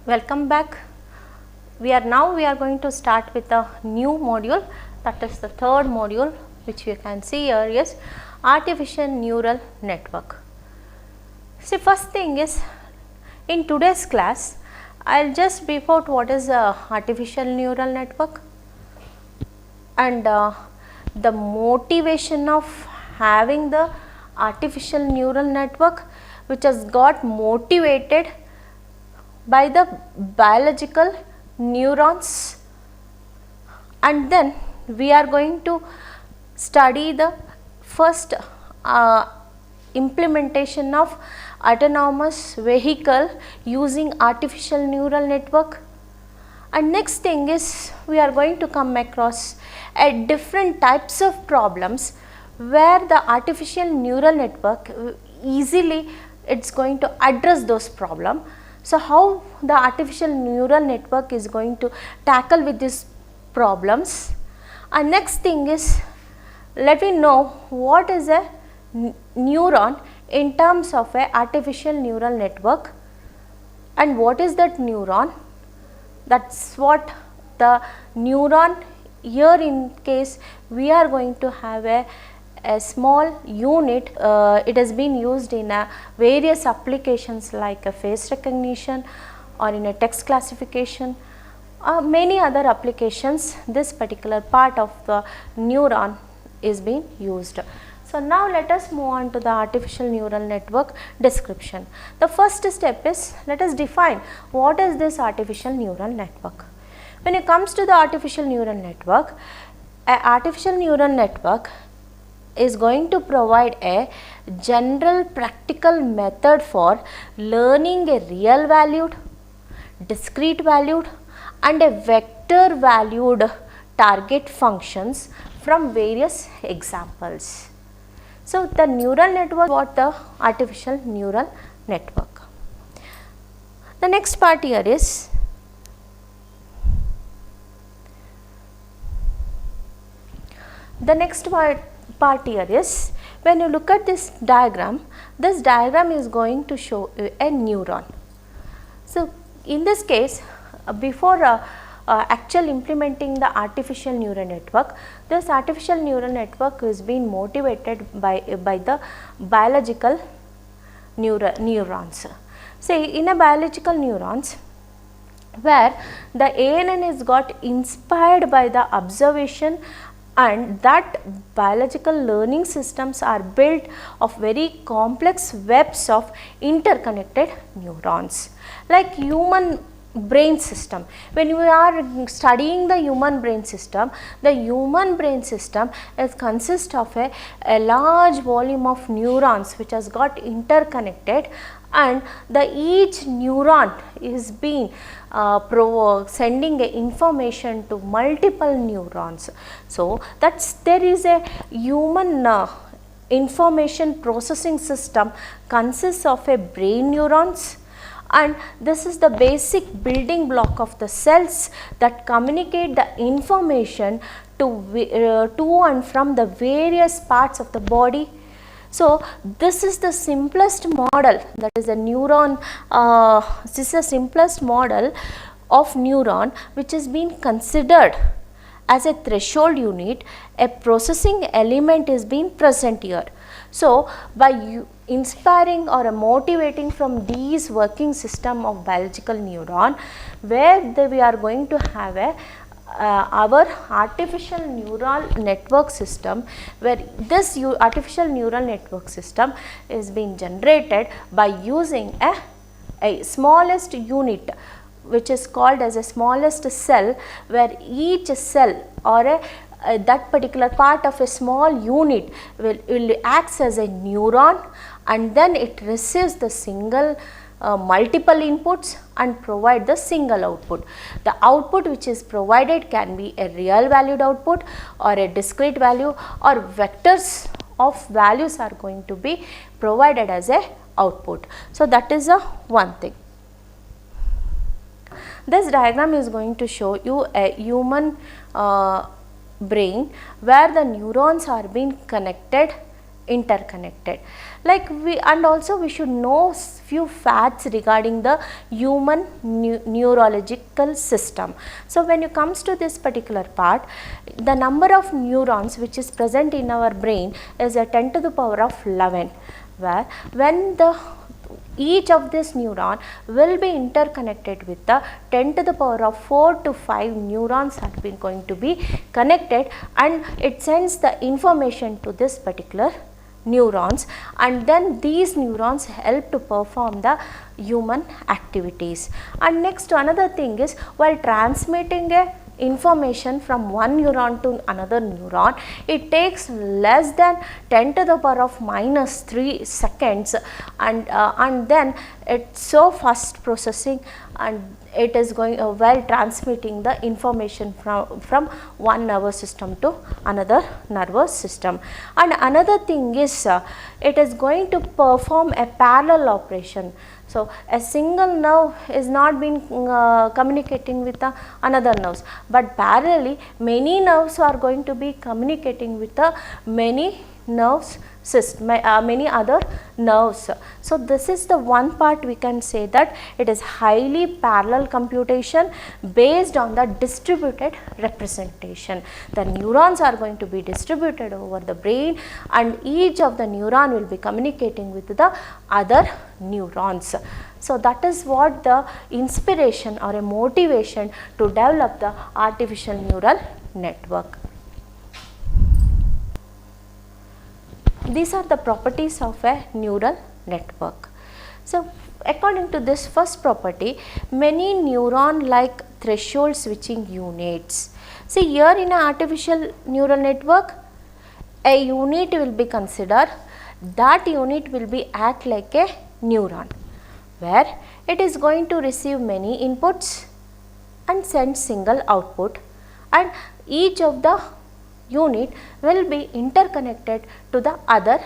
Welcome back. We are going to start with a new module, that is the third module, which you can see here is artificial neural network. See, first thing is, in today's class I'll just brief out what is a artificial neural network and the motivation of having the artificial neural network, which has got motivated by the biological neurons, and then we are going to study the first implementation of autonomous vehicle using artificial neural network. And next thing is, we are going to come across different types of problems where the artificial neural network easily it's going to address those problems. So, how the artificial neural network is going to tackle with these problems. And next thing is, let me know what is a neuron in terms of a artificial neural network and what is that neuron. That's what the neuron here, in case we are going to have a small unit. It has been used in various applications like a face recognition or in a text classification, many other applications. This particular part of the neuron is being used. So, now let us move on to the artificial neural network description. The first step is, let us define what is this artificial neural network. When it comes to the artificial neural network, an artificial neural network is going to provide a general practical method for learning a real valued, discrete valued and a vector valued target functions from various examples. So, the neural network, what the artificial neural network. The next part here is, when you look at this diagram is going to show a neuron. So, in this case, before actual implementing the artificial neural network, this artificial neural network is being motivated by the biological neurons. Say, in a biological neurons, where the ANN is got inspired by the observation, and that biological learning systems are built of very complex webs of interconnected neurons, like human brain system. When we are studying the human brain system, the human brain system consists of a large volume of neurons which has got interconnected, and each neuron is being sending a information to multiple neurons. So, there is a human information processing system consists of a brain neurons, and this is the basic building block of the cells that communicate the information to and from the various parts of the body. So, this is the simplest model, that is a neuron, this is the simplest model of neuron which has been considered as a threshold unit. A processing element is being present here. So, by inspiring or motivating from these working system of biological neuron, where we are going to have our artificial neural network system, where this artificial neural network system is being generated by using a smallest unit, which is called as a smallest cell, where each cell or that particular part of a small unit will acts as a neuron, and then it receives the single multiple inputs and provide the single output. The output which is provided can be a real valued output or a discrete value, or vectors of values are going to be provided as a output. So, that is one thing. This diagram is going to show you a human brain where the neurons are being connected interconnected. Like and also we should know few facts regarding the human neurological system. So when it comes to this particular part, the number of neurons which is present in our brain is a 10 to the power of 11, where when each of this neuron will be interconnected with the 10 to the power of 4 to 5 neurons are going to be connected, and it sends the information to this particular neurons, and then these neurons help to perform the human activities. And next, another thing is, while transmitting a information from one neuron to another neuron, it takes less than 10 to the power of minus 3 seconds, and then it's so fast processing, and it is going while transmitting the information from one nervous system to another nervous system. And another thing is, it is going to perform a parallel operation. So a single nerve is not been communicating with another nerves, but parallelly many nerves are going to be communicating with many nerves system, many other nerves. So this is the one part we can say that it is highly parallel computation based on the distributed representation. The neurons are going to be distributed over the brain, and each of the neuron will be communicating with the other neurons. So that is what the inspiration or a motivation to develop the artificial neural network. These are the properties of a neural network. So according to this first property, many neuron like threshold switching units. See, here in an artificial neural network, a unit will be considered. That unit will be act like a neuron, where it is going to receive many inputs and send single output, and each of the unit will be interconnected to the other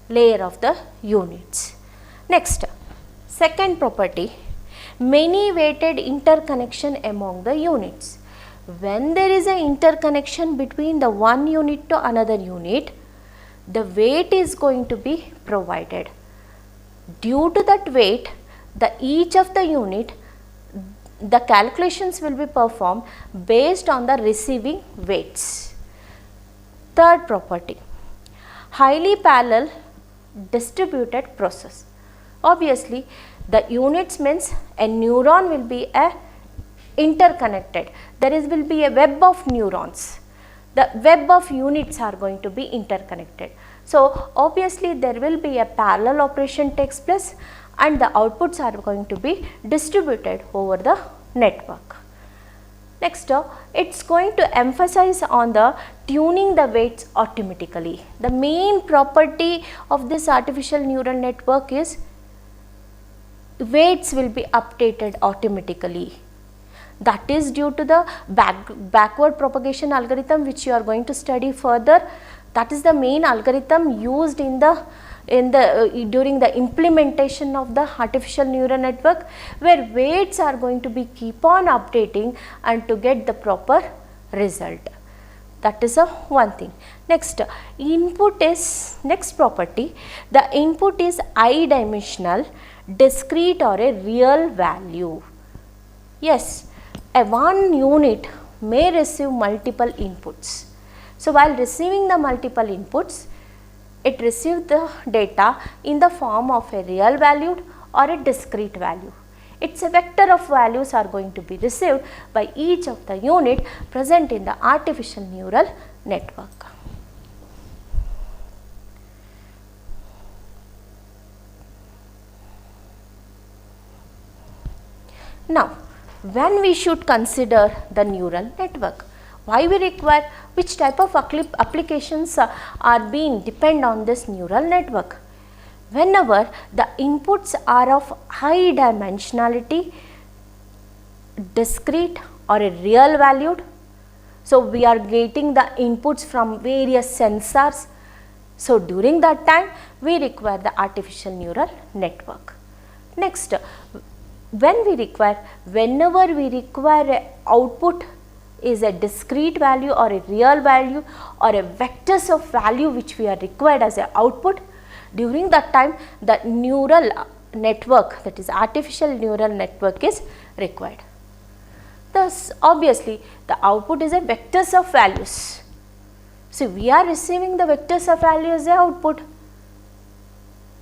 layer of the units. Next, second property, many weighted interconnection among the units. When there is an interconnection between the one unit to another unit, the weight is going to be provided. Due to that weight, each of the unit, the calculations will be performed based on the receiving weights. Third property, highly parallel distributed process. Obviously, the units means a neuron will be interconnected. Will be a web of neurons. The web of units are going to be interconnected. So obviously, there will be a parallel operation takes place, and the outputs are going to be distributed over the network. Next, it's going to emphasize on the tuning the weights automatically. The main property of this artificial neural network is weights will be updated automatically. That is due to the backward propagation algorithm, which you are going to study further. That is the main algorithm used during the implementation of the artificial neural network, where weights are going to be keep on updating and to get the proper result. That is one thing. Next, input is next property. The input is I-dimensional, discrete or a real value. Yes, a one unit may receive multiple inputs. So while receiving the multiple inputs, it receives the data in the form of a real valued or a discrete value. Its a vector of values are going to be received by each of the unit present in the artificial neural network. Now, when we should consider the neural network? Why we require, which type of applications are being depend on this neural network? Whenever the inputs are of high dimensionality, discrete or a real valued, so we are getting the inputs from various sensors. So during that time we require the artificial neural network. Next, whenever we require a output is a discrete value or a real value or a vectors of value which we are required as a output. During that time the neural network, that is artificial neural network, is required. Thus obviously the output is a vectors of values. So we are receiving the vectors of value as a output.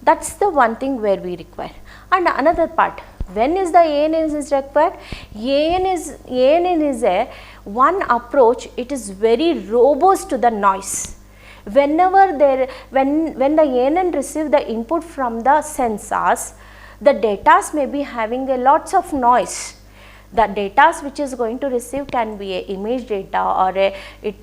That's the one thing where we require. And another part, when is the ANN is required? ANN is a one approach, it is very robust to the noise. Whenever there, when the ANN receive the input from the sensors, the data may be having a lots of noise. The data which is going to receive can be a image data or a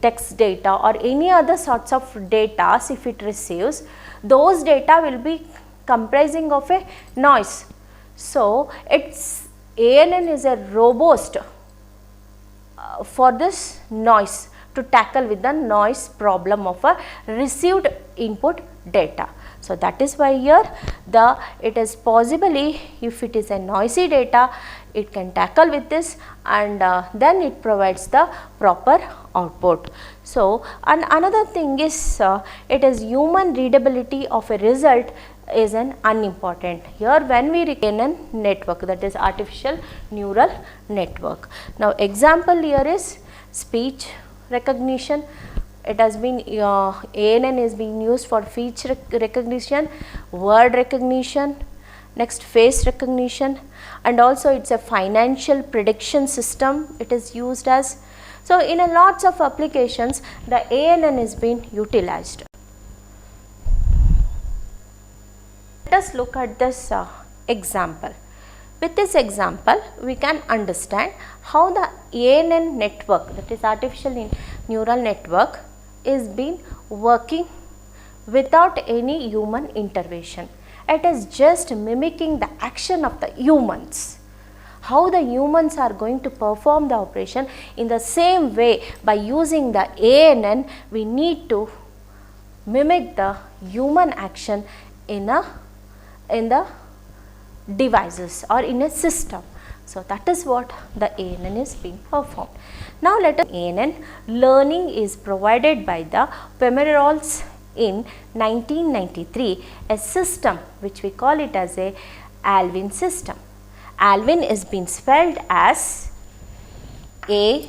text data or any other sorts of data. If it receives, those data will be comprising of a noise. So its ANN is a robust for this noise, to tackle with the noise problem of a received input data. So that is why here it is possibly, if it is a noisy data, it can tackle with this, and then it provides the proper output. So and another thing is it is human readability of a result is an unimportant. Here when we retain a network, that is artificial neural network. Now example here is speech recognition. It has been ANN is being used for speech recognition, word recognition, next face recognition, and also it's a financial prediction system it is used as. So in a lots of applications the ANN is being utilized. Let us look at this example. With this example we can understand how the ANN network, that is artificial neural network, is been working without any human intervention. It is just mimicking the action of the humans. How the humans are going to perform the operation, in the same way by using the ANN we need to mimic the human action in the devices or in a system. So that is what the ANN is being performed. Now let us ANN learning is provided by the Pomeroy's in 1993, a system which we call it as a Alvin system. Alvin is being spelled as ALINN.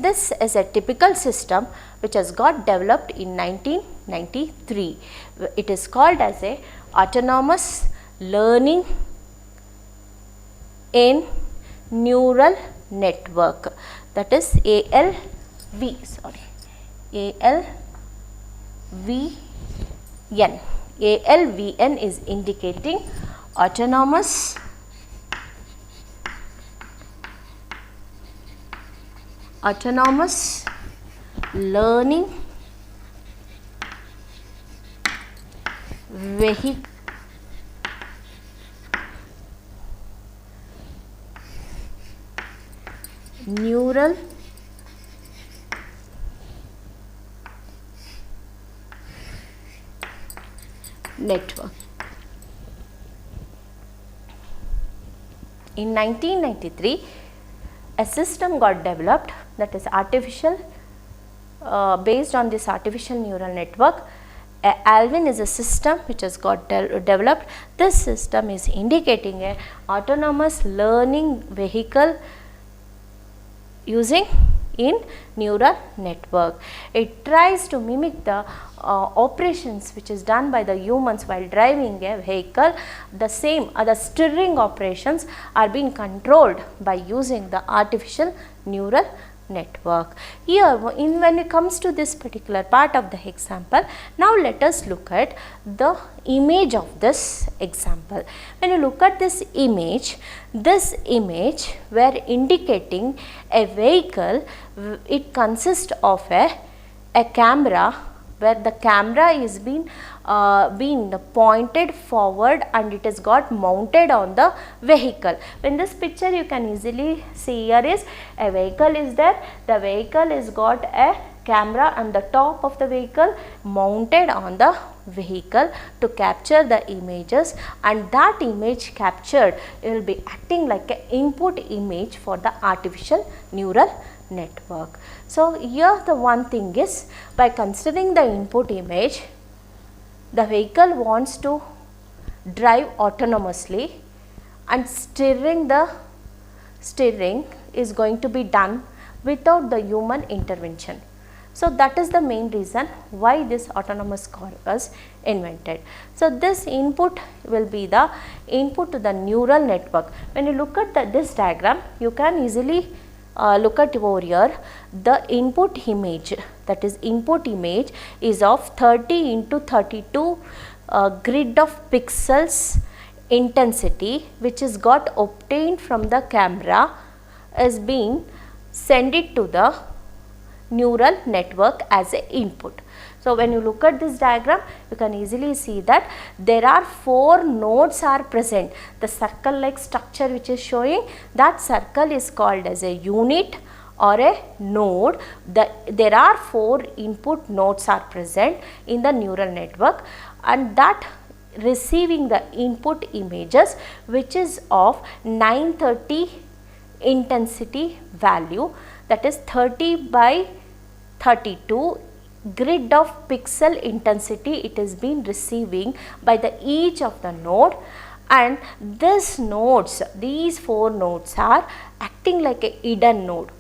This is a typical system which has got developed in 1993. It is called as a autonomous learning in neural network, that is ALVN. ALVN is indicating autonomous learning vehicle neural network. In 1993, a system got developed, that is artificial based on this artificial neural network. Alvin is a system which has got developed. This system is indicating a autonomous learning vehicle using in neural network. It tries to mimic the operations which is done by the humans while driving a vehicle. The same the steering operations are being controlled by using the artificial neural network. Here when it comes to this particular part of the example, now let us look at the image of this example. When you look at this image were indicating a vehicle. It consists of a camera, where the camera is being pointed forward and it has got mounted on the vehicle. In this picture you can easily see, here is a vehicle is there, the vehicle is got a camera on the top of the vehicle mounted on the vehicle to capture the images, and that image captured will be acting like an input image for the artificial neural network. So here the one thing is, by considering the input image, the vehicle wants to drive autonomously, and steering is going to be done without the human intervention. So that is the main reason why this autonomous car was invented. So this input will be the input to the neural network. When you look at this diagram, you can easily look at over here. The input image, that is input image, is of 30 into 32 grid of pixels intensity, which is got obtained from the camera, is being sent it to the neural network as a input. So when you look at this diagram, you can easily see that there are 4 nodes are present. The circle like structure which is showing, that circle is called as a unit or a node. There are 4 input nodes are present in the neural network, and that receiving the input images which is of 930 intensity value, that is 30 by 32 grid of pixel intensity it is been receiving by the each of the node, and these 4 nodes are acting like a hidden node,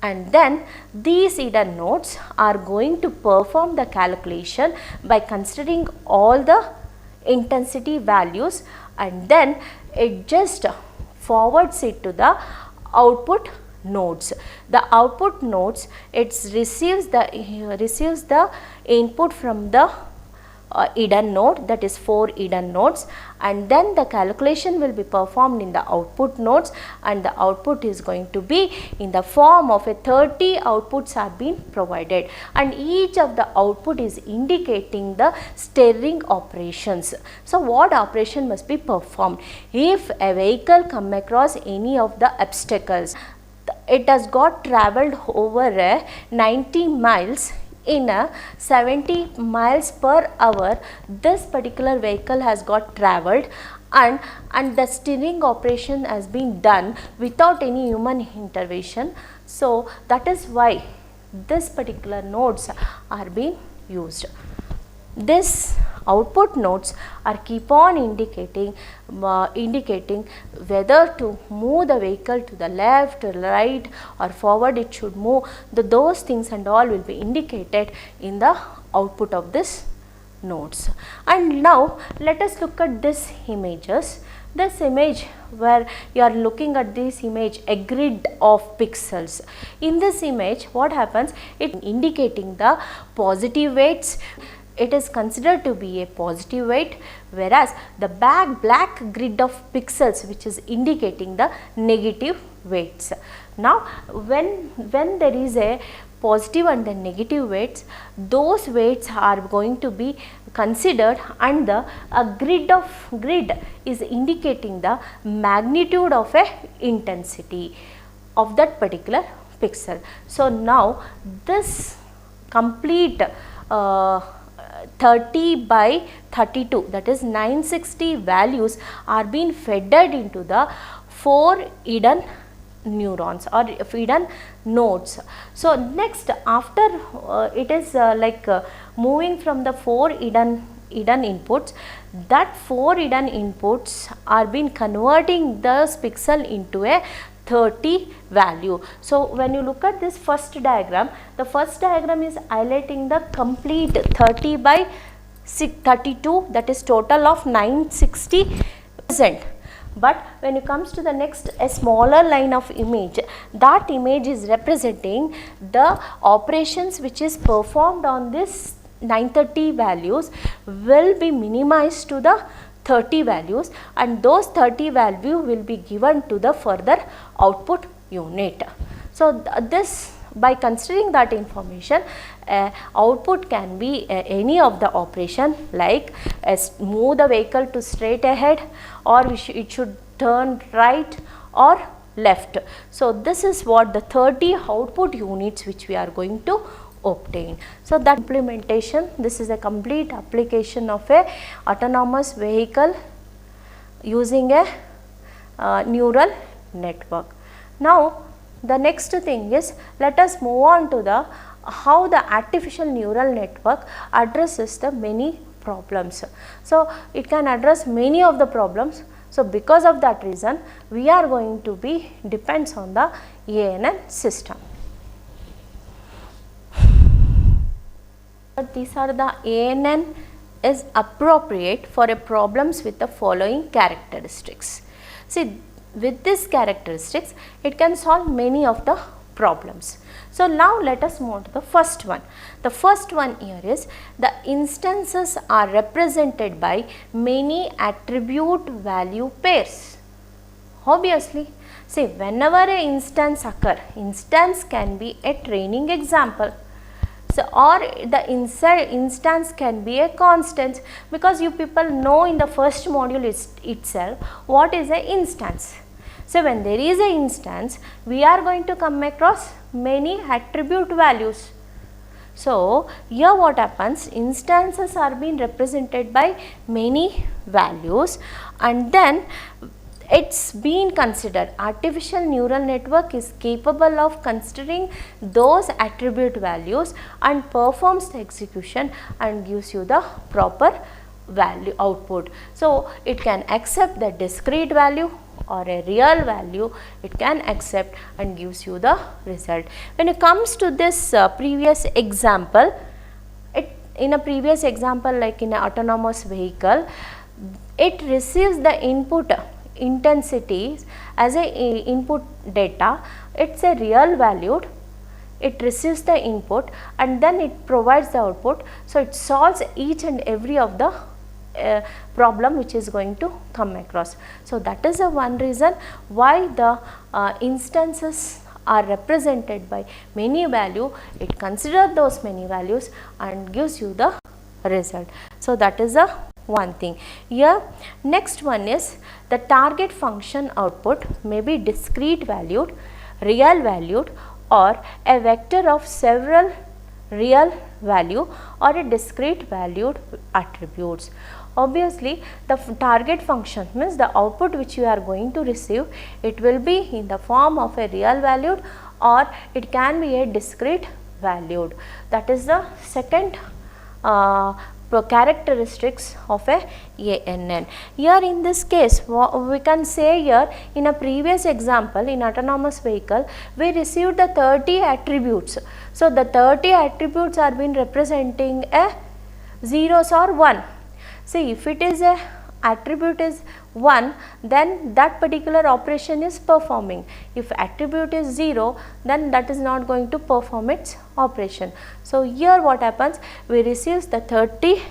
and then these hidden nodes are going to perform the calculation by considering all the intensity values, and then it just forwards it to the output nodes. The output nodes, it receives the input from the hidden node, that is 4 hidden nodes, and then the calculation will be performed in the output nodes, and the output is going to be in the form of a 30 outputs are being provided, and each of the output is indicating the steering operations. So what operation must be performed? If a vehicle come across any of the obstacles, it has got travelled over 90 miles in a 70 miles per hour, this particular vehicle has got travelled, and the steering operation has been done without any human intervention. So that is why this particular nodes are being used. This output nodes are keep on indicating whether to move the vehicle to the left, right or forward it should move. Those things and all will be indicated in the output of this nodes. And now let us look at this images. This image where you are looking at this image, a grid of pixels. In this image what happens? It indicating the positive weights. It is considered to be a positive weight, whereas the black grid of pixels which is indicating the negative weights. Now when there is a positive and the negative weights, those weights are going to be considered, and a grid is indicating the magnitude of a intensity of that particular pixel. So now this complete 30 by 32, that is 960 values are being fed into the 4 hidden neurons or hidden nodes. So next, after it is moving from the 4 hidden inputs, that 4 hidden inputs are being converting this pixel into a 30 value. So when you look at this first diagram, the first diagram is highlighting the complete 30 by 32, that is total of 960%. But when it comes to the next, a smaller line of image, that image is representing the operations which is performed on this 930 values will be minimized to the 30 values, and those 30 value will be given to the further output unit. So this, by considering that information, output can be any of the operation, like move the vehicle to straight ahead, or it should turn right or left. So this is what the 30 output units which we are going to obtained. So that implementation, this is a complete application of a autonomous vehicle using a neural network. Now the next thing is, let us move on to the how the artificial neural network addresses the many problems. So it can address many of the problems. So because of that reason, we are going to be depends on the ANN system. But these are the ANN is appropriate for a problems with the following characteristics. See, with these characteristics, it can solve many of the problems. So now let us move to the first one. The first one here is, the instances are represented by many attribute value pairs. Obviously, see, whenever an instance occur, instance can be a training example. So, or the instance can be a constant, because you people know in the first module itself what is an instance. So, when there is an instance, we are going to come across many attribute values. So, here what happens, instances are being represented by many values, and then it's been considered, artificial neural network is capable of considering those attribute values and performs the execution and gives you the proper value output. So, it can accept the discrete value or a real value, it can accept and gives you the result. When it comes to this previous example, in a previous example like in an autonomous vehicle, it receives the input intensity as a input data, it's a real valued, it receives the input and then it provides the output. So, it solves each and every of the problem which is going to come across. So, that is the one reason why the instances are represented by many value, it considers those many values and gives you the result. So, that is the one thing. Here next one is, the target function output may be discrete valued, real valued, or a vector of several real value or a discrete valued attributes. Obviously, the target function means the output which you are going to receive, it will be in the form of a real valued or it can be a discrete valued. That is the second characteristics of a ANN. Here in this case, we can say here in a previous example in autonomous vehicle, we received the 30 attributes. So, the 30 attributes are been representing a zeros or 1. See, if it is a attribute is 1, then that particular operation is performing. If attribute is 0, then that is not going to perform its operation. So, here what happens, we receive the 30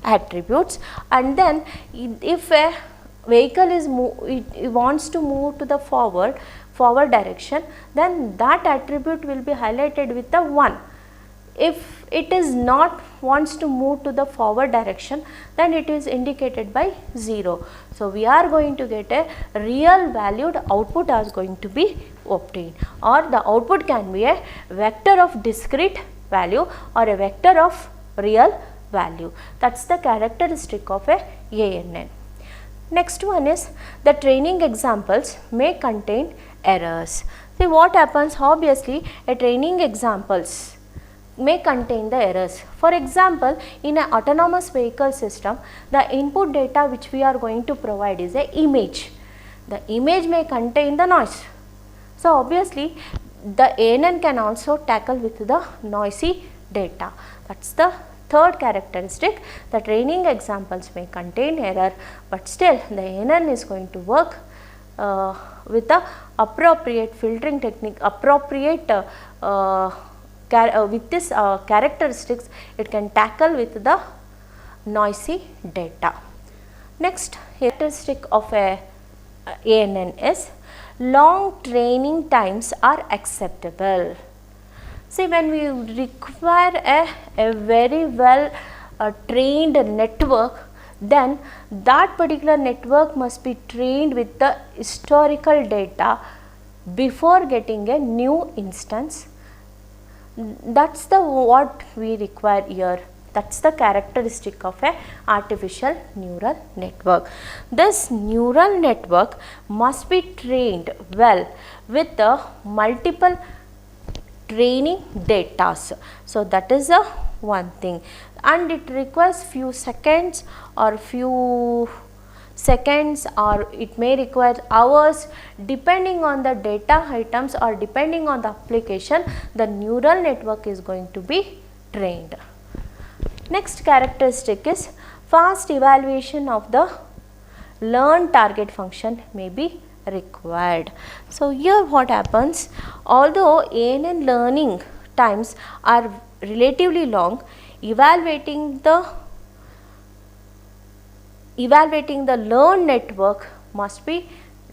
attributes and then if a vehicle is it wants to move to the forward direction, then that attribute will be highlighted with the 1. If it is not wants to move to the forward direction, then it is indicated by 0. So, we are going to get a real valued output as going to be obtained, or the output can be a vector of discrete value or a vector of real value. That is the characteristic of a ANN. Next one is, the training examples may contain errors. See what happens, obviously a training examples may contain the errors. For example, in an autonomous vehicle system, the input data which we are going to provide is an image. The image may contain the noise. So, obviously, the ANN can also tackle with the noisy data. That is the third characteristic. The training examples may contain error, but still the ANN is going to work with the appropriate filtering technique, appropriate with this characteristics, it can tackle with the noisy data. Next characteristic of a ANN is, long training times are acceptable. See, when we require a very well trained network, then that particular network must be trained with the historical data before getting a new instance. That's the what we require here. That's the characteristic of a artificial neural network. This neural network must be trained well with the multiple training data. So that is a one thing, and it requires few seconds or it may require hours depending on the data items or depending on the application the neural network is going to be trained. Next characteristic is fast evaluation of the learned target function may be required. So here what happens, although ANN learning times are relatively long, evaluating the learned network must be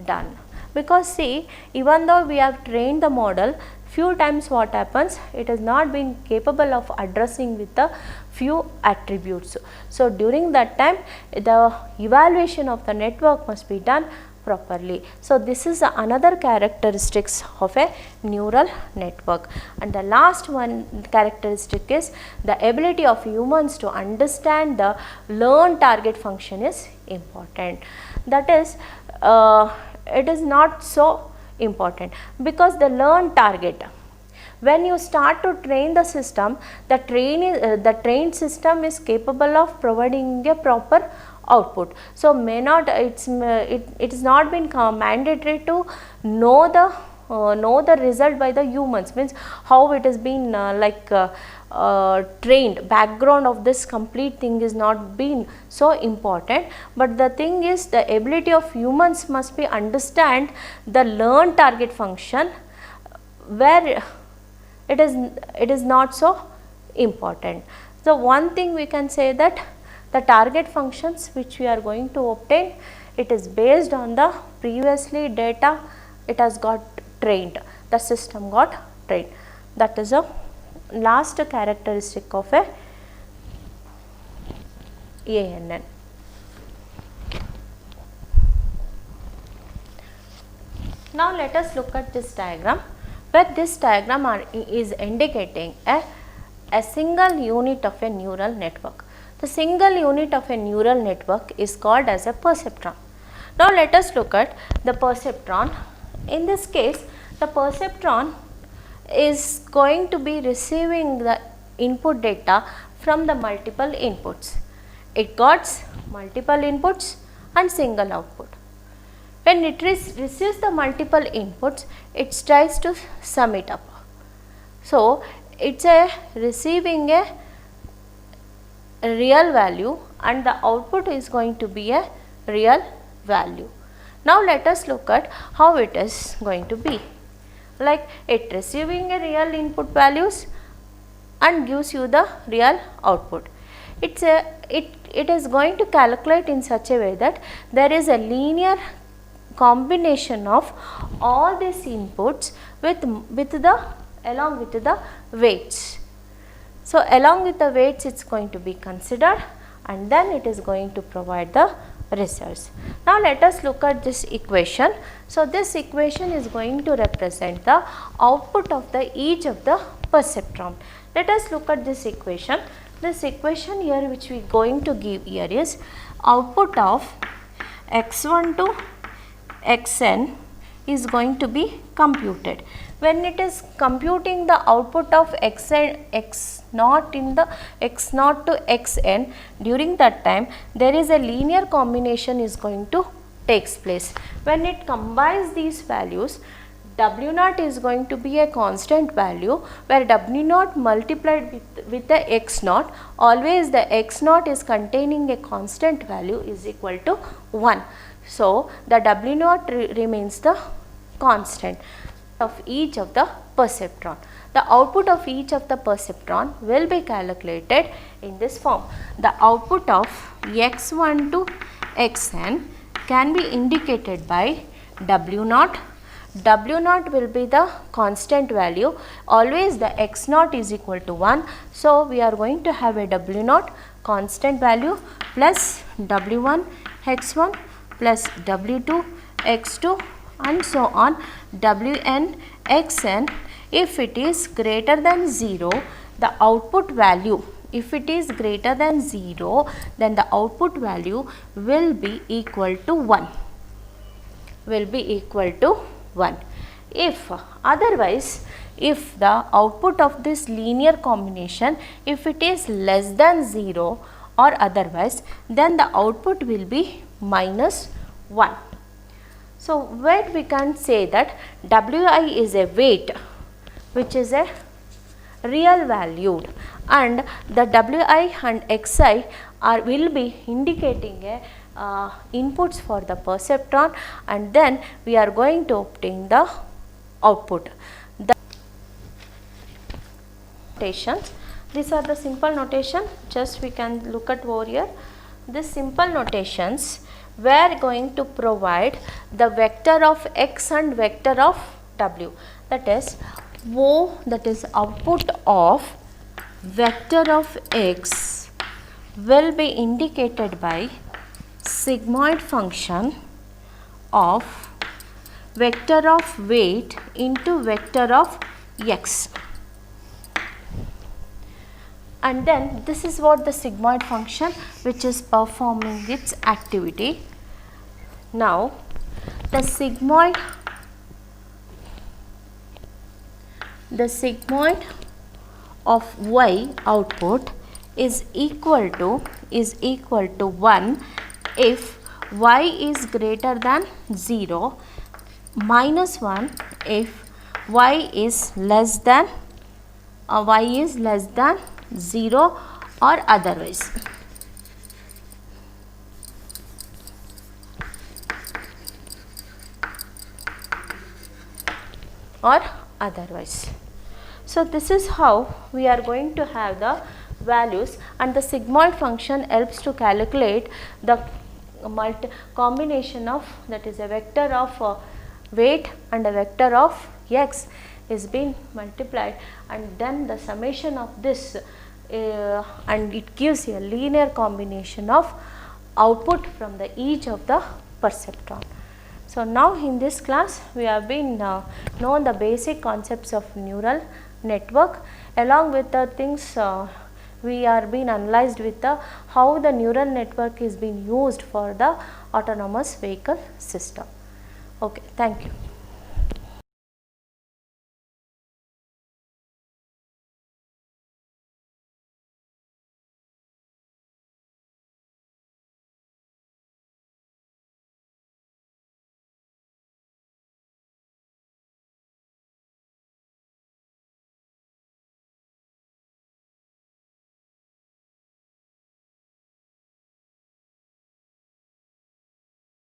done, because see, even though we have trained the model, few times what happens, it has not been capable of addressing with the few attributes. So during that time the evaluation of the network must be done properly. So this is another characteristics of a neural network. And the last one characteristic is the ability of humans to understand the learned target function is important. That is, it is not so important, because the learned target, when you start to train the system, the trained system is capable of providing a proper output. So may not, it is not been mandatory to know the result by the humans, means how it has been trained, background of this complete thing is not been so important, but the thing is the ability of humans must be understand the learned target function, where it is not so important. So one thing we can say that the target functions which we are going to obtain, it is based on the previously data it has got trained, the system got trained. That is a last characteristic of a ANN. Now let us look at this diagram, where this diagram is indicating a single unit of a neural network. The single unit of a neural network is called as a perceptron. Now let us look at the perceptron. In this case, the perceptron is going to be receiving the input data from the multiple inputs. It got multiple inputs and single output. When it receives the multiple inputs, it tries to sum it up. So it's receiving a real value and the output is going to be a real value. Now let us look at how it is going to be. Like, it receiving a real input values and gives you the real output. It is going to calculate in such a way that there is a linear combination of all these inputs along with the weights. So along with the weights it's going to be considered, and then it is going to provide the results. Now let us look at this equation. So this equation is going to represent the output of each of the perceptron. Let us look at this equation. This equation here which we are going to give here is output of x1 to xn is going to be computed. When it is computing the output of x0 to xn, during that time there is a linear combination is going to takes place. When it combines these values, W0 is going to be a constant value, where W0 multiplied with the x0, always the x0 is containing a constant value, is equal to 1. So the W0 remains the constant of each of the perceptron. The output of each of the perceptron will be calculated in this form. The output of x1 to xn can be indicated by W0. W0 will be the constant value, always the x0 is equal to 1. So we are going to have a W0 constant value plus W1 x1 plus W2 x2 and so on. Wn xn If it is greater than 0, the output value, if it is greater than 0, then the output value will be equal to 1, will be equal to 1. If otherwise, if the output of this linear combination, if it is less than 0 or otherwise, then the output will be minus 1. So, where we can say that Wi is a weight which is a real valued, and the Wi and Xi will be indicating a inputs for the perceptron, and then we are going to obtain the output. The notations, these are the simple notation, just we can look at over here. This simple notations, we are going to provide the vector of x and vector of w, that is O, that is output of vector of x will be indicated by sigmoid function of vector of weight into vector of x. And then this is what the sigmoid function which is performing its activity. Now the sigmoid of y output is equal to 1 if y is greater than 0, minus 1 if y is less than 0 or otherwise. So, this is how we are going to have the values, and the sigmoid function helps to calculate the combination of, that is a vector of weight and a vector of x is being multiplied, and then the summation of this and it gives a linear combination of output from the each of the perceptron. So, now in this class we have been known the basic concepts of neural network, along with the things we are being analyzed with the how the neural network is being used for the autonomous vehicle system. Okay, thank you.